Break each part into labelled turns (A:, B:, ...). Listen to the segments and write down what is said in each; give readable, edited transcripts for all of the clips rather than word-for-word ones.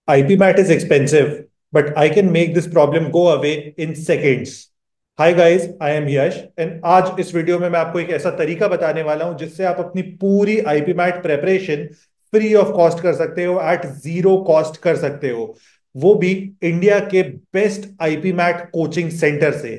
A: IPMAT is expensive, but I can make this problem go away in seconds. Hi guys, I am Yash and आज इस video में मैं आपको एक ऐसा तरीका बताने वाला हूं जिससे आप अपनी पूरी IPMAT preparation free of cost कर सकते हो, एट जीरो कॉस्ट कर सकते हो, वो भी इंडिया के बेस्ट IPMAT कोचिंग सेंटर से।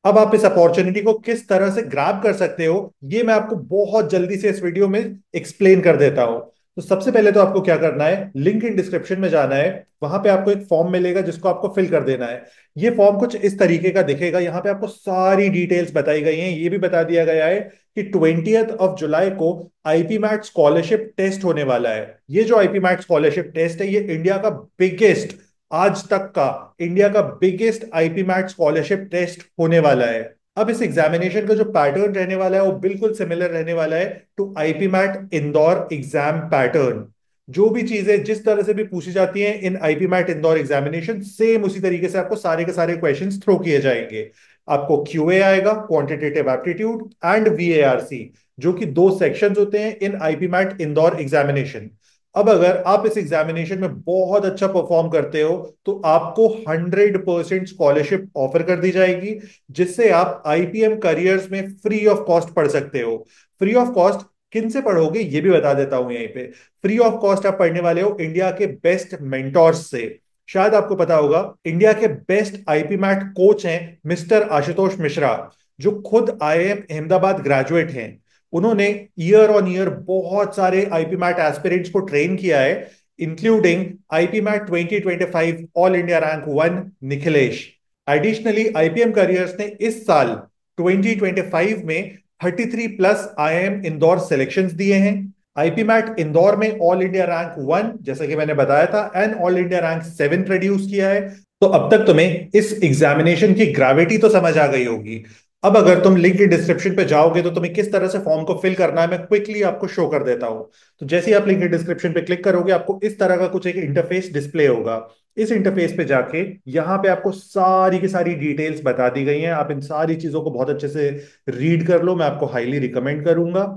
A: अब आप इस अपॉर्चुनिटी को किस तरह से ग्रैब कर सकते हो, ये मैं आपको बहुत जल्दी से इस वीडियो में एक्सप्लेन कर देता हूं। तो सबसे पहले तो आपको क्या करना है, लिंक इन डिस्क्रिप्शन में जाना है। वहां पे आपको एक फॉर्म मिलेगा जिसको आपको फिल कर देना है। ये फॉर्म कुछ इस तरीके का दिखेगा। यहाँ पे आपको सारी डिटेल्स बताई गई हैं। ये भी बता दिया गया है कि 20 जुलाई को IPMAT स्कॉलरशिप टेस्ट होने वाला है। ये जो IPMAT स्कॉलरशिप टेस्ट है, ये इंडिया का बिगेस्ट, आज तक का इंडिया का बिगेस्ट IPMAT स्कॉलरशिप टेस्ट होने वाला है। अब इस एग्जामिनेशन का जो पैटर्न रहने वाला है वो बिल्कुल सिमिलर रहने वाला है to IPMAT Indore exam pattern. जो भी चीजें जिस तरह से भी पूछी जाती हैं इन IPMAT इंदौर एग्जामिनेशन, सेम उसी तरीके से आपको सारे के सारे क्वेश्चंस थ्रो किए जाएंगे। आपको QA आएगा, क्वांटिटेटिव एप्टीट्यूड, एंड VARC, जो कि दो सेक्शंस होते हैं इन IPMAT इंदौर एग्जामिनेशन। अब अगर आप इस एग्जामिनेशन में बहुत अच्छा परफॉर्म करते हो तो आपको 100% स्कॉलरशिप ऑफर कर दी जाएगी, जिससे आप IPM करियर्स में फ्री ऑफ कॉस्ट पढ़ सकते हो। फ्री ऑफ कॉस्ट किन से पढ़ोगे ये भी बता देता हूं यहीं पे। फ्री ऑफ कॉस्ट आप पढ़ने वाले हो इंडिया के बेस्ट मेंटोर्स से। शायद आपको पता होगा, इंडिया के बेस्ट IPMAT कोच हैं मिस्टर आशुतोष मिश्रा, जो खुद IIM अहमदाबाद ग्रेजुएट हैं। उन्होंने ईयर ऑन ईयर बहुत सारे IPMAT एस्पिरेंट्स को ट्रेन किया है, including IPMAT 2025 all India rank 1 Nikhilesh. Additionally IPM careers ने इस साल 2025 में 33+ IIM इंदौर सिलेक्शंस दिए हैं। IPMAT इंदौर में ऑल इंडिया रैंक 1, जैसा कि मैंने बताया था, and all India rank 7 produce किया है। तो अब तक तुम्हें इस एग्जामिनेशन की ग्रेविटी तो समझ आ गई होगी। अब अगर तुम लिंक के डिस्क्रिप्शन पे जाओगे तो तुम्हें किस तरह से फॉर्म को फिल करना है मैं क्विकली आपको शो कर देता हूं। तो जैसे ही आप लिंक के डिस्क्रिप्शन पे क्लिक करोगे, आपको इस तरह का कुछ एक इंटरफेस डिस्प्ले होगा। इस इंटरफेस पे जाके यहाँ पे आपको सारी की सारी डिटेल्स बता दी गई हैं। आप इन सारी चीजों को बहुत अच्छे से रीड कर लो, मैं आपको हाईली रिकमेंड करूंगा।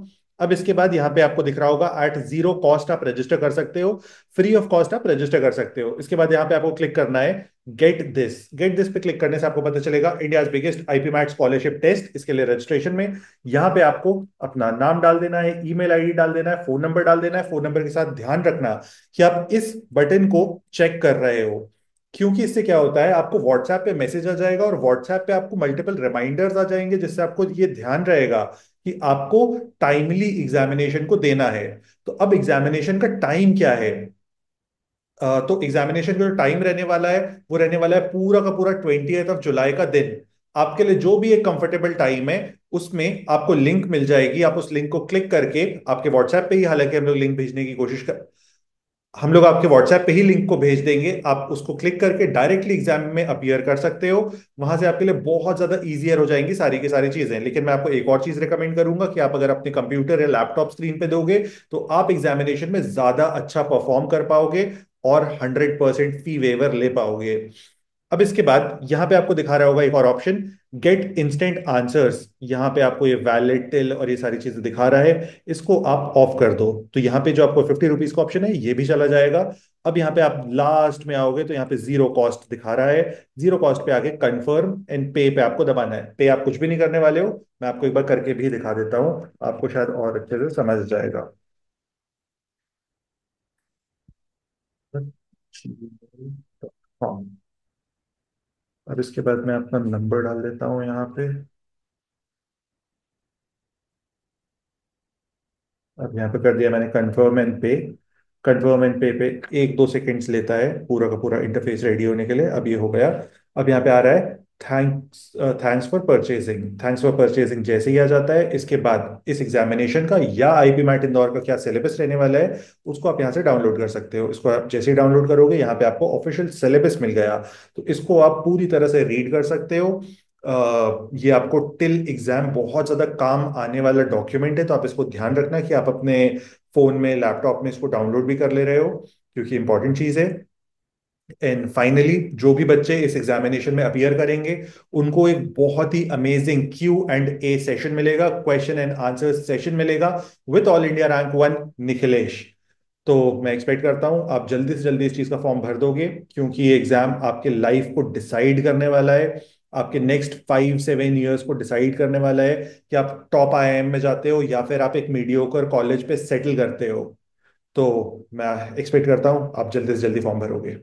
A: अब इसके बाद यहाँ पे आपको दिख रहा होगा एट जीरो कॉस्ट आप रजिस्टर कर सकते हो, फ्री ऑफ कॉस्ट आप रजिस्टर कर सकते हो। इसके बाद यहाँ पे आपको क्लिक करना है गेट दिस पे क्लिक करने से आपको पता चलेगा India biggest IPMAT scholarship test. इसके लिए रजिस्ट्रेशन में यहाँ पे आपको अपना नाम डाल देना है, ईमेल आईडी डाल देना है, फोन नंबर डाल देना है। फोन नंबर के साथ ध्यान रखना कि आप इस बटन को चेक कर रहे हो, क्योंकि इससे क्या होता है, आपको व्हाट्सएप पे मैसेज आ जाएगा और व्हाट्सएप पे आपको मल्टीपल रिमाइंडर्स आ जाएंगे, जिससे आपको ये ध्यान रहेगा कि आपको टाइमली एग्जामिनेशन को देना है। तो अब एग्जामिनेशन का टाइम क्या है? तो एग्जामिनेशन का जो टाइम रहने वाला है वो रहने वाला है पूरा का पूरा 20 जुलाई का दिन। आपके लिए जो भी एक कंफर्टेबल टाइम है उसमें आपको लिंक मिल जाएगी। आप उस लिंक को क्लिक करके, आपके व्हाट्सएप पे ही हालांकि हम लोग लिंक भेजने की कोशिश कर, हम लोग आपके व्हाट्सएप पे ही लिंक को भेज देंगे। आप उसको क्लिक करके डायरेक्टली एग्जाम में अपीयर कर सकते हो। वहां से आपके लिए बहुत ज्यादा इजियर हो जाएंगी सारी की सारी चीजें। लेकिन मैं आपको एक और चीज रिकमेंड करूंगा कि आप अगर अपने कंप्यूटर या लैपटॉप स्क्रीन पे दोगे तो आप एग्जामिनेशन में ज्यादा अच्छा परफॉर्म कर पाओगे और 100% फी वेवर ले पाओगे। अब इसके बाद यहाँ पे आपको दिखा रहा होगा एक और ऑप्शन, गेट इंस्टेंट आंसर्स। यहाँ पे आपको ये वैलिड टिल और ये सारी चीजें दिखा रहा है, इसको आप ऑफ कर दो। तो यहाँ पे जो आपको 50 रुपीज का ऑप्शन है ये भी चला जाएगा। अब यहाँ पे आप लास्ट में आओगे तो यहाँ पे जीरो कॉस्ट दिखा रहा है। जीरो कॉस्ट पे आके कंफर्म एंड पे पे आपको दबाना है। पे आप कुछ भी नहीं करने वाले हो, मैं आपको एक बार करके भी दिखा देता हूँ, आपको शायद और अच्छे से समझ जाएगा। हाँ, अब इसके बाद मैं अपना नंबर डाल देता हूँ यहाँ पे। अब यहाँ पे कर दिया मैंने कंफर्म एंड पे। कंफर्म एंड पे पे 1-2 सेकेंड्स लेता है पूरा का पूरा इंटरफेस रेडी होने के लिए। अब ये हो गया। अब यहाँ पे आ रहा है thanks, thanks for purchasing. Thanks for purchasing जैसे ही आ जाता है, इसके बाद इस एग्जामिनेशन का या IPMAT इंदौर का क्या सिलेबस रहने वाला है उसको आप यहाँ से डाउनलोड कर सकते हो। इसको आप जैसे ही डाउनलोड करोगे यहाँ पे आपको ऑफिशियल सिलेबस मिल गया। तो इसको आप पूरी तरह से रीड कर सकते हो। ये आपको टिल एग्जाम बहुत ज्यादा काम आने वाला डॉक्यूमेंट है, तो आप इसको ध्यान रखना कि आप अपने फोन में, लैपटॉप में इसको डाउनलोड भी कर ले रहे हो, क्योंकि इंपॉर्टेंट चीज है। एंड फाइनली जो भी बच्चे इस एग्जामिनेशन में अपीयर करेंगे उनको एक बहुत ही अमेजिंग Q&A सेशन मिलेगा, क्वेश्चन एंड आंसर सेशन मिलेगा with all India rank 1 Nikhilesh. तो मैं एक्सपेक्ट करता हूँ आप जल्दी से जल्दी इस चीज़ का फॉर्म भर दोगे, क्योंकि ये एग्ज़ाम आपके लाइफ को डिसाइड करने वाला है। आपके नेक्स्ट 5-7 ईयर्स को डिसाइड करने वाला है कि आप टॉप आईआईएम में जाते हो या फिर आप एक मीडियोकर कॉलेज पे सेटल करते हो। तो मैं एक्सपेक्ट करता हूँ आप जल्दी से जल्दी फॉर्म भरोगे।